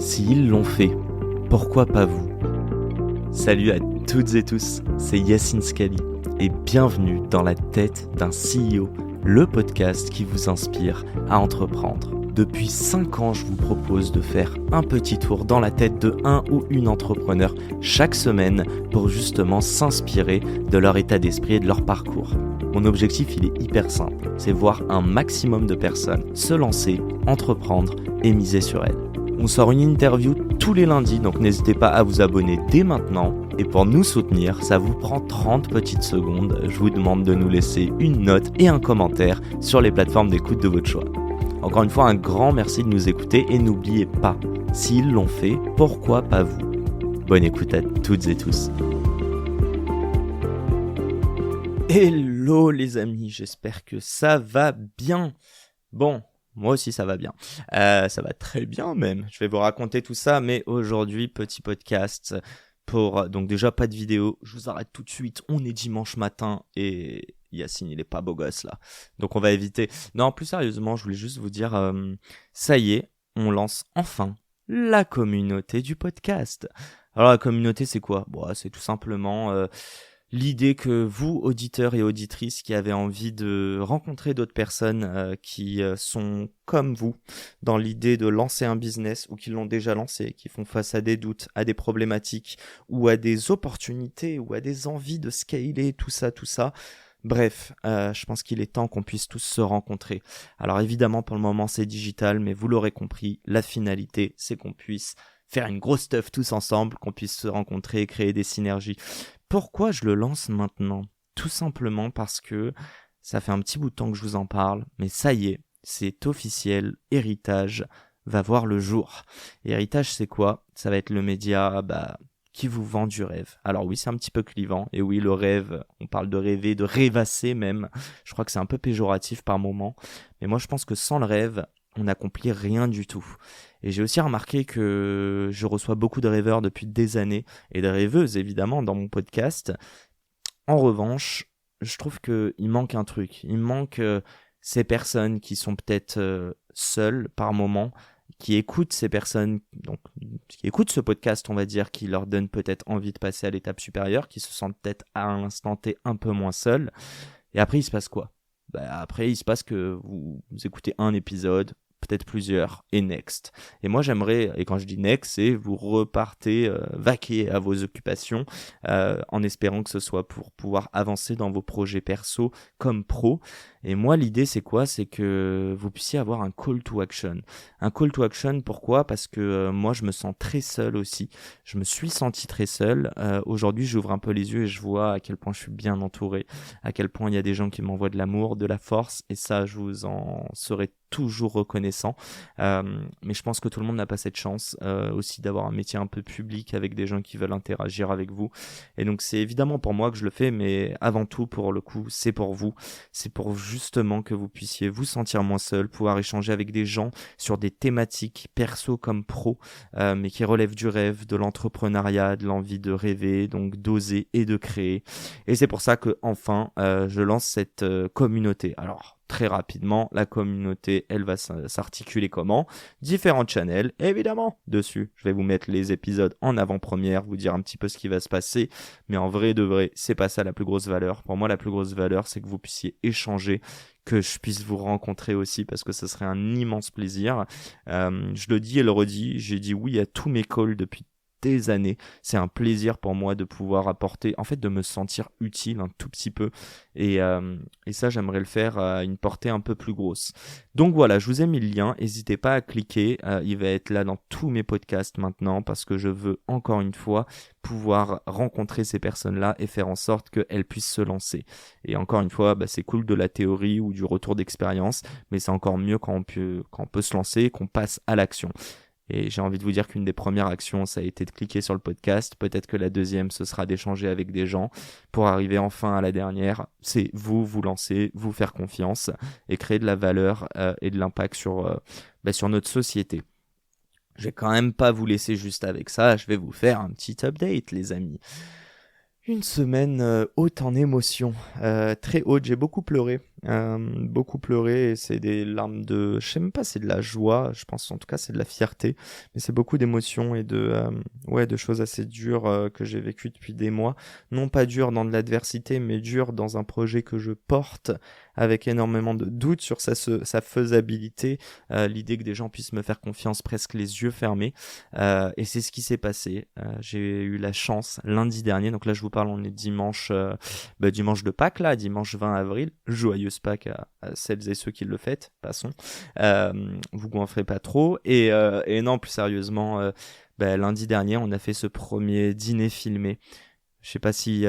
S'ils l'ont fait, pourquoi pas vous? Salut à toutes et tous, c'est Yacine Scali et bienvenue dans la tête d'un CEO, le podcast qui vous inspire à entreprendre. Depuis 5 ans, je vous propose de faire un petit tour dans la tête de un ou une entrepreneur chaque semaine pour justement s'inspirer de leur état d'esprit et de leur parcours. Mon objectif, il est hyper simple, c'est voir un maximum de personnes se lancer, entreprendre et miser sur elles. On sort une interview tous les lundis, donc n'hésitez pas à vous abonner dès maintenant. Et pour nous soutenir, ça vous prend 30 petites secondes. Je vous demande de nous laisser une note et un commentaire sur les plateformes d'écoute de votre choix. Encore une fois, un grand merci de nous écouter et n'oubliez pas, s'ils l'ont fait, pourquoi pas vous? Bonne écoute à toutes et tous. Hello les amis, j'espère que ça va bien. Bon, moi aussi ça va bien, ça va très bien même, je vais vous raconter tout ça, mais aujourd'hui petit podcast pour, donc déjà pas de vidéo, je vous arrête tout de suite, on est dimanche matin et Yacine il est pas beau gosse là, donc on va éviter. Non, plus sérieusement, je voulais juste vous dire, ça y est, on lance enfin la communauté du podcast. Alors la communauté c'est quoi? Bon, c'est tout simplement... l'idée que vous, auditeurs et auditrices qui avez envie de rencontrer d'autres personnes qui sont comme vous, dans l'idée de lancer un business ou qui l'ont déjà lancé, qui font face à des doutes, à des problématiques ou à des opportunités ou à des envies de scaler, tout ça. Bref, je pense qu'il est temps qu'on puisse tous se rencontrer. Alors évidemment, pour le moment, c'est digital, mais vous l'aurez compris, la finalité, c'est qu'on puisse faire une grosse stuff tous ensemble, qu'on puisse se rencontrer et créer des synergies. Pourquoi je le lance maintenant? Tout simplement parce que ça fait un petit bout de temps que je vous en parle, mais ça y est, c'est officiel, Héritage va voir le jour. Héritage, c'est quoi? Ça va être le média qui vous vend du rêve. Alors oui, c'est un petit peu clivant, et oui, le rêve, on parle de rêver, de rêvasser même, je crois que c'est un peu péjoratif par moment, mais moi je pense que sans le rêve, on n'accomplit rien du tout. Et j'ai aussi remarqué que je reçois beaucoup de rêveurs depuis des années, et de rêveuses évidemment dans mon podcast. En revanche, je trouve qu'il manque un truc. Il manque ces personnes qui sont peut-être seules par moment, qui écoutent ces personnes, donc qui écoutent ce podcast, on va dire, qui leur donne peut-être envie de passer à l'étape supérieure, qui se sentent peut-être à l'instant T un peu moins seuls. Et après, il se passe quoi? Après, il se passe que vous écoutez un épisode, peut-être plusieurs, et next. Et moi, j'aimerais, et quand je dis next, c'est vous repartez vaquer à vos occupations, en espérant que ce soit pour pouvoir avancer dans vos projets perso comme pro. Et moi, l'idée, c'est quoi? C'est que vous puissiez avoir un call to action. Un call to action, pourquoi? Parce que moi, je me sens très seul aussi. Je me suis senti très seul. Aujourd'hui, j'ouvre un peu les yeux et je vois à quel point je suis bien entouré, à quel point il y a des gens qui m'envoient de l'amour, de la force, et ça, je vous en serai toujours reconnaissant. Mais je pense que tout le monde n'a pas cette chance aussi d'avoir un métier un peu public avec des gens qui veulent interagir avec vous. Et donc, c'est évidemment pour moi que je le fais, mais avant tout, pour le coup, c'est pour vous. C'est pour justement que vous puissiez vous sentir moins seul, pouvoir échanger avec des gens sur des thématiques perso comme pro, mais qui relèvent du rêve, de l'entrepreneuriat, de l'envie de rêver, donc d'oser et de créer. Et c'est pour ça que enfin, je lance cette communauté. Alors, très rapidement, la communauté, elle va s'articuler comment? Différents channels, évidemment, dessus. Je vais vous mettre les épisodes en avant-première, vous dire un petit peu ce qui va se passer, mais en vrai de vrai, c'est pas ça la plus grosse valeur. Pour moi, la plus grosse valeur, c'est que vous puissiez échanger, que je puisse vous rencontrer aussi, parce que ce serait un immense plaisir. Je le dis et le redis, j'ai dit oui à tous mes calls depuis des années. C'est un plaisir pour moi de pouvoir apporter, en fait de me sentir utile un tout petit peu, et ça j'aimerais le faire à une portée un peu plus grosse. Donc voilà, je vous ai mis le lien, n'hésitez pas à cliquer, il va être là dans tous mes podcasts maintenant, parce que je veux encore une fois pouvoir rencontrer ces personnes-là et faire en sorte qu'elles puissent se lancer. Et encore une fois, c'est cool de la théorie ou du retour d'expérience, mais c'est encore mieux quand on peut se lancer, qu'on passe à l'action. Et j'ai envie de vous dire qu'une des premières actions, ça a été de cliquer sur le podcast. Peut-être que la deuxième, ce sera d'échanger avec des gens. Pour arriver enfin à la dernière, c'est vous lancer, vous faire confiance et créer de la valeur et de l'impact sur notre société. Je vais quand même pas vous laisser juste avec ça. Je vais vous faire un petit update, les amis. Une semaine haute en émotions, très haute, j'ai beaucoup pleuré. beaucoup pleuré, et c'est des larmes de, je sais même pas, c'est de la joie, je pense en tout cas c'est de la fierté, mais c'est beaucoup d'émotions et de choses assez dures que j'ai vécues depuis des mois, non pas dures dans de l'adversité, mais dures dans un projet que je porte avec énormément de doutes sur sa faisabilité, l'idée que des gens puissent me faire confiance presque les yeux fermés, et c'est ce qui s'est passé. J'ai eu la chance lundi dernier, donc là je vous parle, on est dimanche de Pâques, là, dimanche 20 avril, joyeuse Pâques à celles et ceux qui le fêtent, passons, vous goinfrez pas trop, et non, plus sérieusement, lundi dernier on a fait ce premier dîner filmé. Je sais pas si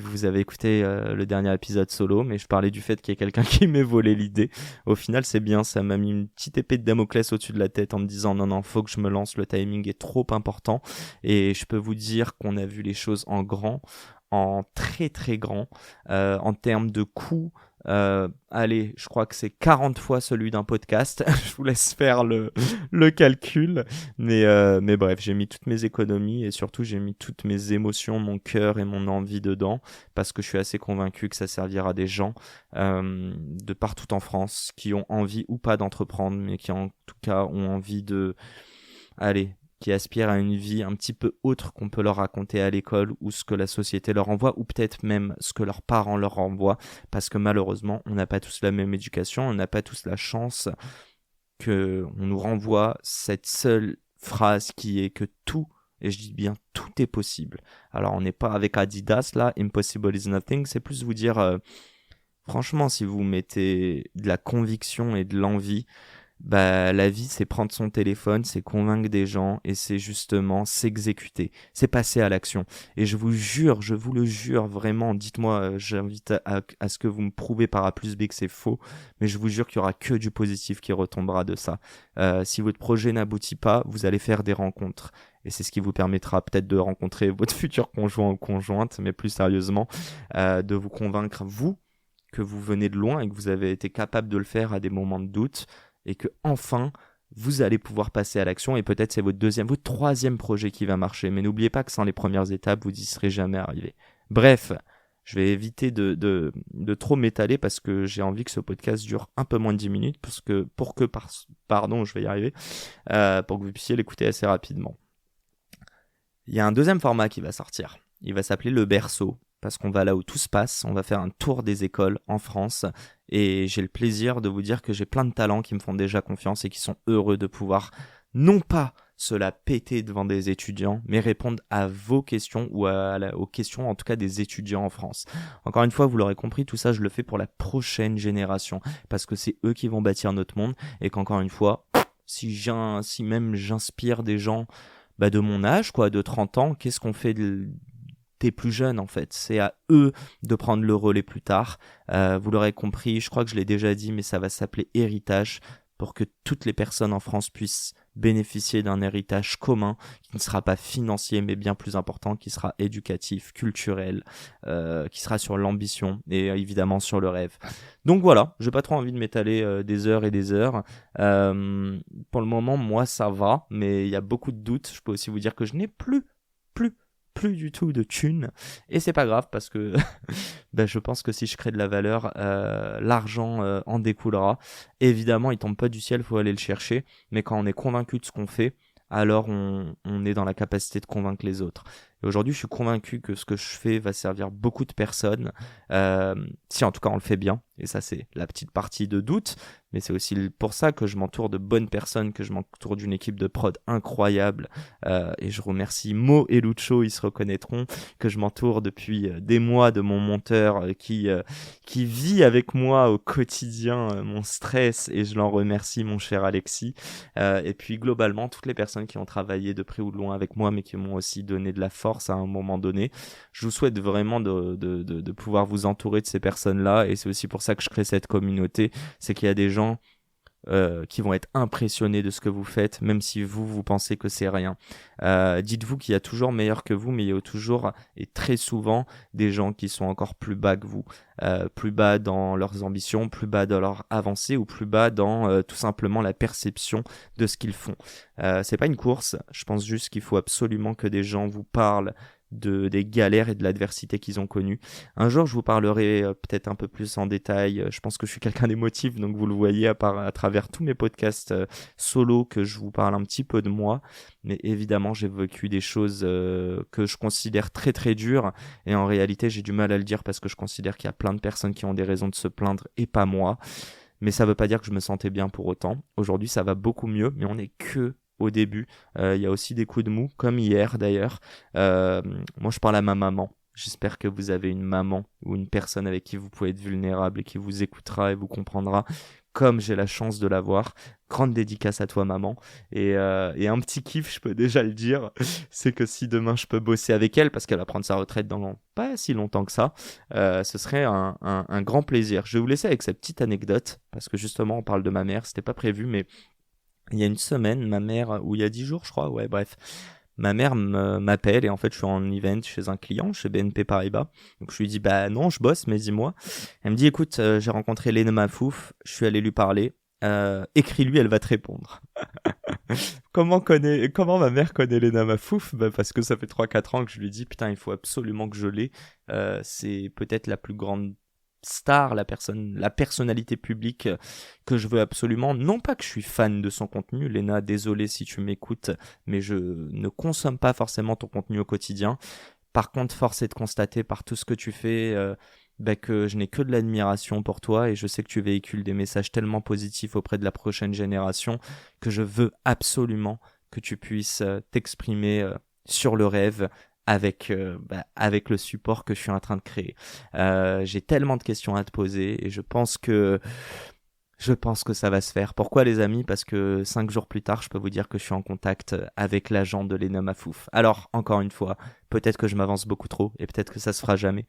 vous avez écouté le dernier épisode solo, mais je parlais du fait qu'il y ait quelqu'un qui m'ait volé l'idée. Au final, c'est bien, ça m'a mis une petite épée de Damoclès au-dessus de la tête en me disant non, faut que je me lance, le timing est trop important. Et je peux vous dire qu'on a vu les choses en grand, en très très grand, en termes de coûts. Allez, je crois que c'est 40 fois celui d'un podcast. Je vous laisse faire le calcul. Mais bref, j'ai mis toutes mes économies et surtout j'ai mis toutes mes émotions, mon cœur et mon envie dedans parce que je suis assez convaincu que ça servira à des gens de partout en France qui ont envie ou pas d'entreprendre, mais qui en tout cas ont envie qui aspirent à une vie un petit peu autre qu'on peut leur raconter à l'école ou ce que la société leur envoie ou peut-être même ce que leurs parents leur envoient parce que malheureusement on n'a pas tous la même éducation, on n'a pas tous la chance qu'on nous renvoie cette seule phrase qui est que tout, et je dis bien tout est possible. Alors on n'est pas avec Adidas là, impossible is nothing, c'est plus vous dire franchement si vous mettez de la conviction et de l'envie, la vie, c'est prendre son téléphone, c'est convaincre des gens et c'est justement s'exécuter, c'est passer à l'action. Et je vous jure, je vous le jure vraiment, dites-moi, j'invite à ce que vous me prouvez par A plus B que c'est faux, mais je vous jure qu'il y aura que du positif qui retombera de ça. Si votre projet n'aboutit pas, vous allez faire des rencontres. Et c'est ce qui vous permettra peut-être de rencontrer votre futur conjoint ou conjointe, mais plus sérieusement, de vous convaincre, vous, que vous venez de loin et que vous avez été capable de le faire à des moments de doute, et que enfin vous allez pouvoir passer à l'action et peut-être c'est votre troisième projet qui va marcher. Mais n'oubliez pas que sans les premières étapes, vous n'y serez jamais arrivé. Bref, je vais éviter de trop m'étaler parce que j'ai envie que ce podcast dure un peu moins de 10 minutes pour que vous puissiez l'écouter assez rapidement. Il y a un deuxième format qui va sortir. Il va s'appeler Le Berceau, parce qu'on va là où tout se passe, on va faire un tour des écoles en France, et j'ai le plaisir de vous dire que j'ai plein de talents qui me font déjà confiance et qui sont heureux de pouvoir, non pas se la péter devant des étudiants, mais répondre à vos questions ou aux questions en tout cas des étudiants en France. Encore une fois, vous l'aurez compris, tout ça je le fais pour la prochaine génération, parce que c'est eux qui vont bâtir notre monde, et qu'encore une fois, si même j'inspire des gens de mon âge, de 30 ans, qu'est-ce qu'on fait des plus jeunes en fait, c'est à eux de prendre le relais plus tard. Vous l'aurez compris, je crois que je l'ai déjà dit, mais ça va s'appeler héritage pour que toutes les personnes en France puissent bénéficier d'un héritage commun qui ne sera pas financier mais bien plus important, qui sera éducatif, culturel, qui sera sur l'ambition et évidemment sur le rêve. Donc voilà, j'ai pas trop envie de m'étaler des heures et des heures. Pour le moment, moi ça va, mais il y a beaucoup de doutes. Je peux aussi vous dire que je n'ai plus du tout de thunes, et c'est pas grave parce que je pense que si je crée de la valeur, l'argent en découlera. Évidemment, il tombe pas du ciel, faut aller le chercher, mais quand on est convaincu de ce qu'on fait, alors on est dans la capacité de convaincre les autres. Et aujourd'hui, je suis convaincu que ce que je fais va servir beaucoup de personnes, si en tout cas on le fait bien, et ça c'est la petite partie de doute, mais c'est aussi pour ça que je m'entoure de bonnes personnes, que je m'entoure d'une équipe de prod incroyable, et je remercie Mo et Lucho, ils se reconnaîtront, que je m'entoure depuis des mois de mon monteur qui vit avec moi au quotidien mon stress, et je l'en remercie, mon cher Alexis, et puis globalement toutes les personnes qui ont travaillé de près ou de loin avec moi, mais qui m'ont aussi donné de la force à un moment donné. Je vous souhaite vraiment de pouvoir vous entourer de ces personnes-là, et c'est aussi pour ça que je crée cette communauté, c'est qu'il y a des gens qui vont être impressionnés de ce que vous faites, même si vous pensez que c'est rien. Dites-vous qu'il y a toujours meilleur que vous, mais il y a toujours et très souvent des gens qui sont encore plus bas que vous, plus bas dans leurs ambitions, plus bas dans leur avancée, ou plus bas dans tout simplement la perception de ce qu'ils font. C'est pas une course, je pense juste qu'il faut absolument que des gens vous parlent des galères et de l'adversité qu'ils ont connues. Un jour, je vous parlerai peut-être un peu plus en détail. Je pense que je suis quelqu'un d'émotif, donc vous le voyez à travers tous mes podcasts solo que je vous parle un petit peu de moi. Mais évidemment, j'ai vécu des choses que je considère très très dures. Et en réalité, j'ai du mal à le dire parce que je considère qu'il y a plein de personnes qui ont des raisons de se plaindre et pas moi. Mais ça veut pas dire que je me sentais bien pour autant. Aujourd'hui, ça va beaucoup mieux, mais on n'est que au début. Il y a aussi des coups de mou, comme hier d'ailleurs. Moi, je parle à ma maman. J'espère que vous avez une maman ou une personne avec qui vous pouvez être vulnérable et qui vous écoutera et vous comprendra, comme j'ai la chance de l'avoir. Grande dédicace à toi, maman. Et un petit kiff, je peux déjà le dire, c'est que si demain je peux bosser avec elle, parce qu'elle va prendre sa retraite dans pas si longtemps que ça, ce serait un grand plaisir. Je vais vous laisser avec cette petite anecdote, parce que justement on parle de ma mère, c'était pas prévu, mais il y a une semaine, ma mère, ou il y a 10 jours je crois, ouais bref, ma mère m'appelle et en fait je suis en event chez un client, chez BNP Paribas. Donc je lui dis bah non je bosse mais dis-moi. Elle me dit écoute j'ai rencontré Lena Mafouf, je suis allé lui parler, écris-lui elle va te répondre. Comment ma mère connaît Lena Mafouf? Bah parce que ça fait 3-4 ans que je lui dis putain il faut absolument que je l'ai. C'est peut-être la plus grande star, la personnalité publique que je veux absolument. Non pas que je suis fan de son contenu, Léna, désolé si tu m'écoutes, mais je ne consomme pas forcément ton contenu au quotidien. Par contre, force est de constater par tout ce que tu fais que je n'ai que de l'admiration pour toi et je sais que tu véhicules des messages tellement positifs auprès de la prochaine génération que je veux absolument que tu puisses t'exprimer sur le rêve avec le support que je suis en train de créer. J'ai tellement de questions à te poser et je pense que ça va se faire. Pourquoi les amis? Parce que 5 jours plus tard, je peux vous dire que je suis en contact avec l'agent de Lena Mafouf. Alors, encore une fois, peut-être que je m'avance beaucoup trop et peut-être que ça se fera jamais.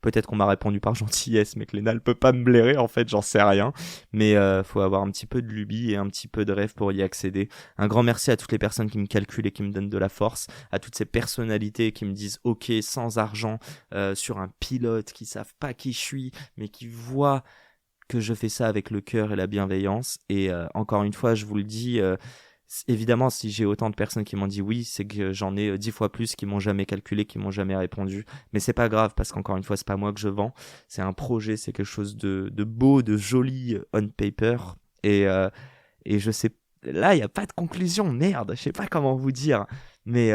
Peut-être qu'on m'a répondu par gentillesse, mais que Lena ne peut pas me blairer, en fait, j'en sais rien. Mais faut avoir un petit peu de lubie et un petit peu de rêve pour y accéder. Un grand merci à toutes les personnes qui me calculent et qui me donnent de la force, à toutes ces personnalités qui me disent ok, sans argent, sur un pilote, qui savent pas qui je suis, mais qui voient que je fais ça avec le cœur et la bienveillance. Et encore une fois, je vous le dis, évidemment, si j'ai autant de personnes qui m'ont dit oui, c'est que j'en ai 10 fois plus qui m'ont jamais calculé, qui m'ont jamais répondu. Mais c'est pas grave parce qu'encore une fois, c'est pas moi que je vends. C'est un projet, c'est quelque chose de beau, de joli on paper. Et je sais, là, il n'y a pas de conclusion, merde, je sais pas comment vous dire. Mais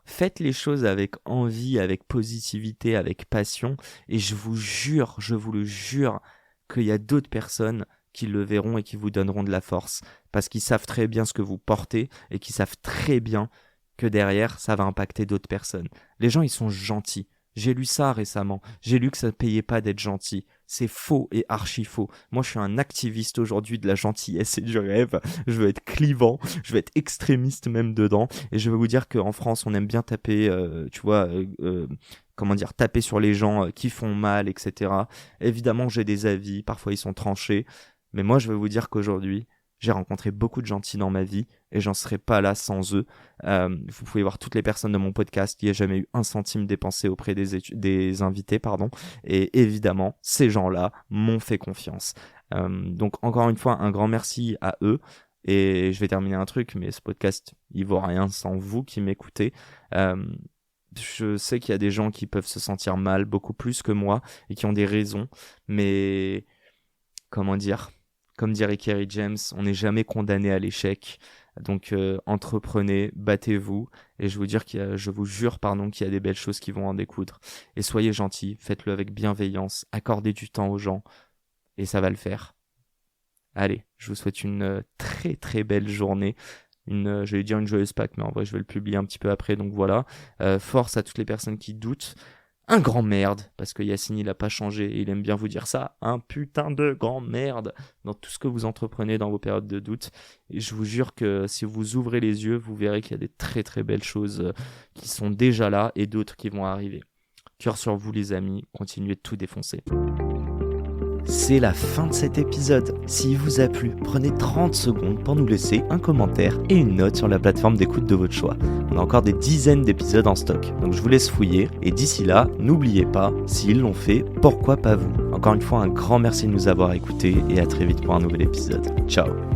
faites les choses avec envie, avec positivité, avec passion. Et je vous le jure, qu'il y a d'autres personnes qui le verront et qui vous donneront de la force parce qu'ils savent très bien ce que vous portez et qu'ils savent très bien que derrière ça va impacter d'autres personnes. Les gens ils sont gentils. J'ai lu ça récemment. J'ai lu que ça ne payait pas d'être gentil. C'est faux et archi faux. Moi, je suis un activiste aujourd'hui de la gentillesse et du rêve. Je veux être clivant. Je veux être extrémiste même dedans. Et je veux vous dire qu'en France, on aime bien taper, taper sur les gens qui font mal, etc. Évidemment, j'ai des avis. Parfois, ils sont tranchés. Mais moi, je veux vous dire qu'aujourd'hui, j'ai rencontré beaucoup de gentils dans ma vie et j'en serais pas là sans eux. Vous pouvez voir toutes les personnes de mon podcast. Il n'y a jamais eu un centime dépensé auprès des invités, Et évidemment, ces gens-là m'ont fait confiance. Donc encore une fois, un grand merci à eux. Et je vais terminer un truc, mais ce podcast, il vaut rien sans vous qui m'écoutez. Je sais qu'il y a des gens qui peuvent se sentir mal, beaucoup plus que moi, et qui ont des raisons. Mais comment dire ? Comme dirait Kerry James, on n'est jamais condamné à l'échec. Donc entreprenez, battez-vous. Et je vous jure qu'il y a des belles choses qui vont en découdre. Et soyez gentils, faites-le avec bienveillance, accordez du temps aux gens. Et ça va le faire. Allez, je vous souhaite une très très belle journée. J'allais dire une joyeuse Pâques, mais en vrai je vais le publier un petit peu après. Donc voilà, force à toutes les personnes qui doutent. Un grand merde, parce que Yacine il a pas changé et il aime bien vous dire ça, un putain de grand merde dans tout ce que vous entreprenez dans vos périodes de doute. Et je vous jure que si vous ouvrez les yeux, vous verrez qu'il y a des très très belles choses qui sont déjà là et d'autres qui vont arriver. Cœur sur vous les amis, continuez de tout défoncer. C'est la fin de cet épisode. S'il vous a plu, prenez 30 secondes pour nous laisser un commentaire et une note sur la plateforme d'écoute de votre choix. On a encore des dizaines d'épisodes en stock, donc je vous laisse fouiller. Et d'ici là, n'oubliez pas, s'ils l'ont fait, pourquoi pas vous? Encore une fois, un grand merci de nous avoir écoutés et à très vite pour un nouvel épisode. Ciao.